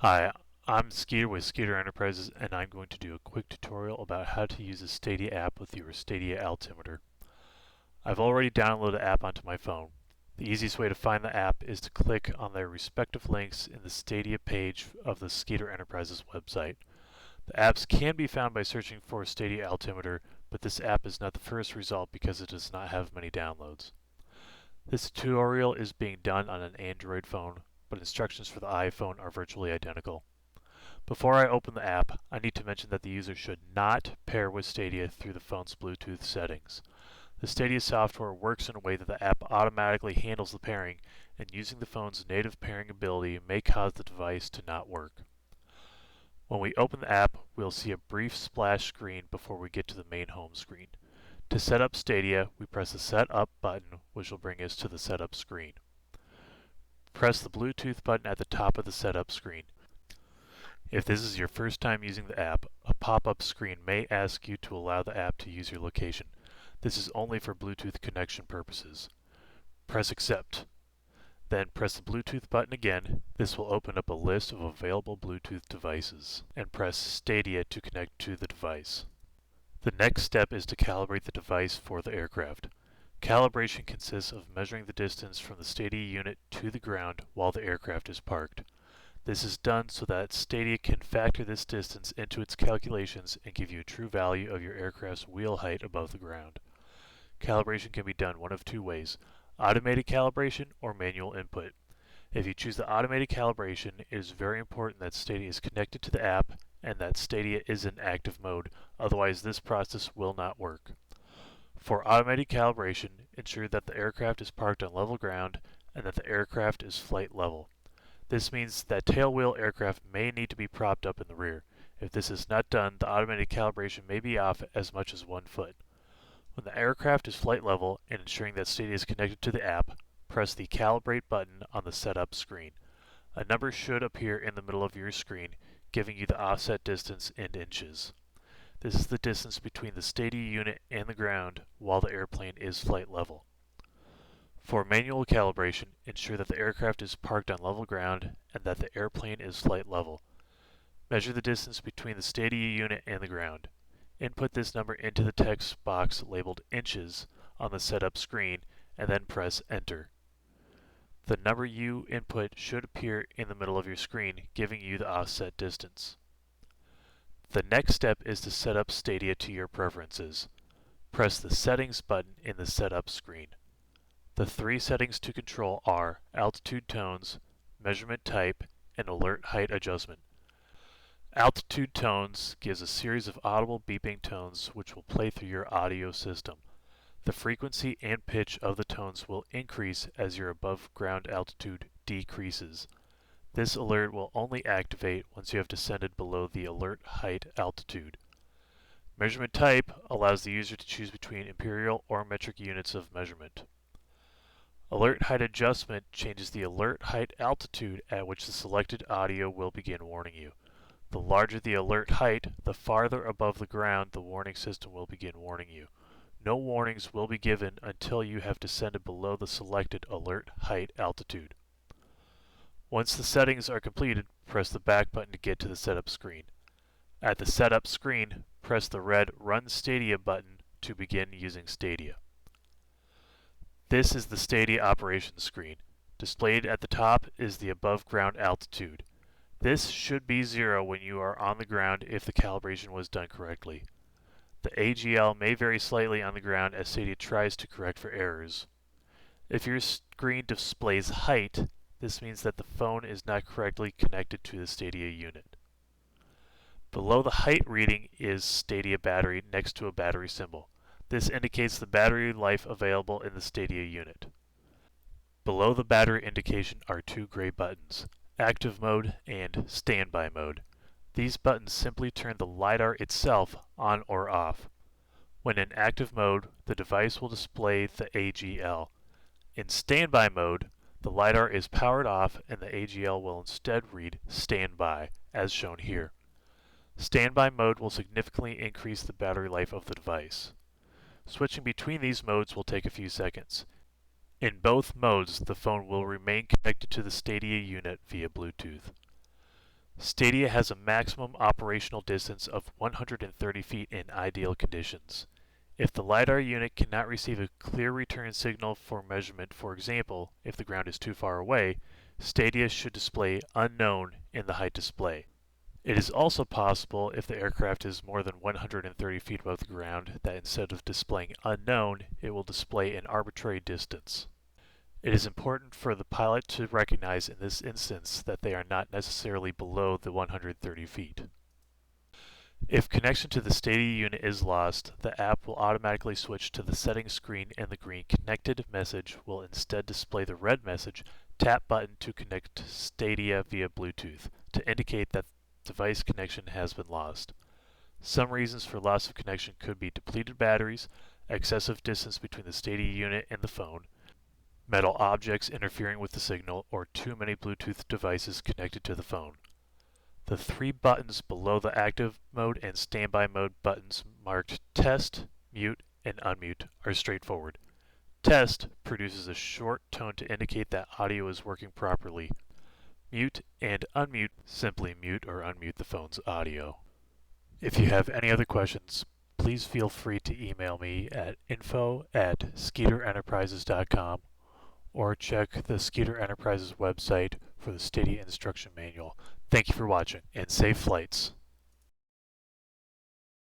Hi, I'm Skeeter with Skeeter Enterprises, and I'm going to do a quick tutorial about how to use the Stadia app with your Stadia Altimeter. I've already downloaded the app onto my phone. The easiest way to find the app is to click on their respective links in the Stadia page of the Skeeter Enterprises website. The apps can be found by searching for Stadia Altimeter, but this app is not the first result because it does not have many downloads. This tutorial is being done on an Android phone, but instructions for the iPhone are virtually identical. Before I open the app, I need to mention that the user should not pair with Stadia through the phone's Bluetooth settings. The Stadia software works in a way that the app automatically handles the pairing, and using the phone's native pairing ability may cause the device to not work. When we open the app, we'll see a brief splash screen before we get to the main home screen. To set up Stadia, we press the Set Up button, which will bring us to the setup screen. Press the Bluetooth button at the top of the setup screen. If this is your first time using the app, a pop-up screen may ask you to allow the app to use your location. This is only for Bluetooth connection purposes. Press Accept. Then press the Bluetooth button again. This will open up a list of available Bluetooth devices, and press Stadia to connect to the device. The next step is to calibrate the device for the aircraft. Calibration consists of measuring the distance from the Stadia unit to the ground while the aircraft is parked. This is done so that Stadia can factor this distance into its calculations and give you a true value of your aircraft's wheel height above the ground. Calibration can be done one of two ways: automated calibration or manual input. If you choose the automated calibration, it is very important that Stadia is connected to the app and that Stadia is in active mode, otherwise this process will not work. For automated calibration, ensure that the aircraft is parked on level ground and that the aircraft is flight level. This means that tailwheel aircraft may need to be propped up in the rear. If this is not done, the automated calibration may be off as much as 1 foot. When the aircraft is flight level and ensuring that Stadia is connected to the app, press the Calibrate button on the setup screen. A number should appear in the middle of your screen, giving you the offset distance in inches. This is the distance between the Stadia unit and the ground while the airplane is flight level. For manual calibration, ensure that the aircraft is parked on level ground and that the airplane is flight level. Measure the distance between the Stadia unit and the ground. Input this number into the text box labeled inches on the setup screen and then press enter. The number you input should appear in the middle of your screen, giving you the offset distance. The next step is to set up Stadia to your preferences. Press the Settings button in the setup screen. The three settings to control are altitude tones, measurement type, and alert height adjustment. Altitude tones gives a series of audible beeping tones which will play through your audio system. The frequency and pitch of the tones will increase as your above ground altitude decreases. This alert will only activate once you have descended below the alert height altitude. Measurement type allows the user to choose between imperial or metric units of measurement. Alert height adjustment changes the alert height altitude at which the selected audio will begin warning you. The larger the alert height, the farther above the ground the warning system will begin warning you. No warnings will be given until you have descended below the selected alert height altitude. Once the settings are completed, press the back button to get to the setup screen. At the setup screen, press the red Run Stadia button to begin using Stadia. This is the Stadia operations screen. Displayed at the top is the above ground altitude. This should be 0 when you are on the ground if the calibration was done correctly. The AGL may vary slightly on the ground as Stadia tries to correct for errors. If your screen displays height, this means that the phone is not correctly connected to the Stadia unit. Below the height reading is Stadia battery next to a battery symbol. This indicates the battery life available in the Stadia unit. Below the battery indication are two gray buttons, Active Mode and Standby Mode. These buttons simply turn the LiDAR itself on or off. When in active mode, the device will display the AGL. In standby mode, the LiDAR is powered off and the AGL will instead read Standby, as shown here. Standby mode will significantly increase the battery life of the device. Switching between these modes will take a few seconds. In both modes, the phone will remain connected to the Stadia unit via Bluetooth. Stadia has a maximum operational distance of 130 feet in ideal conditions. If the LiDAR unit cannot receive a clear return signal for measurement, for example, if the ground is too far away, Stadia should display unknown in the height display. It is also possible, if the aircraft is more than 130 feet above the ground, that instead of displaying unknown, it will display an arbitrary distance. It is important for the pilot to recognize in this instance that they are not necessarily below the 130 feet. If connection to the Stadia unit is lost, the app will automatically switch to the settings screen and the green connected message will instead display the red message tap button to connect Stadia via Bluetooth to indicate that device connection has been lost. Some reasons for loss of connection could be depleted batteries, excessive distance between the Stadia unit and the phone, metal objects interfering with the signal, or too many Bluetooth devices connected to the phone. The three buttons below the active mode and standby mode buttons marked Test, Mute, and Unmute are straightforward. Test produces a short tone to indicate that audio is working properly. Mute and Unmute simply mute or unmute the phone's audio. If you have any other questions, please feel free to email me at info@skeeterenterprises.com or check the Skeeter Enterprises website for the Stadia instruction manual. Thank you for watching, and safe flights.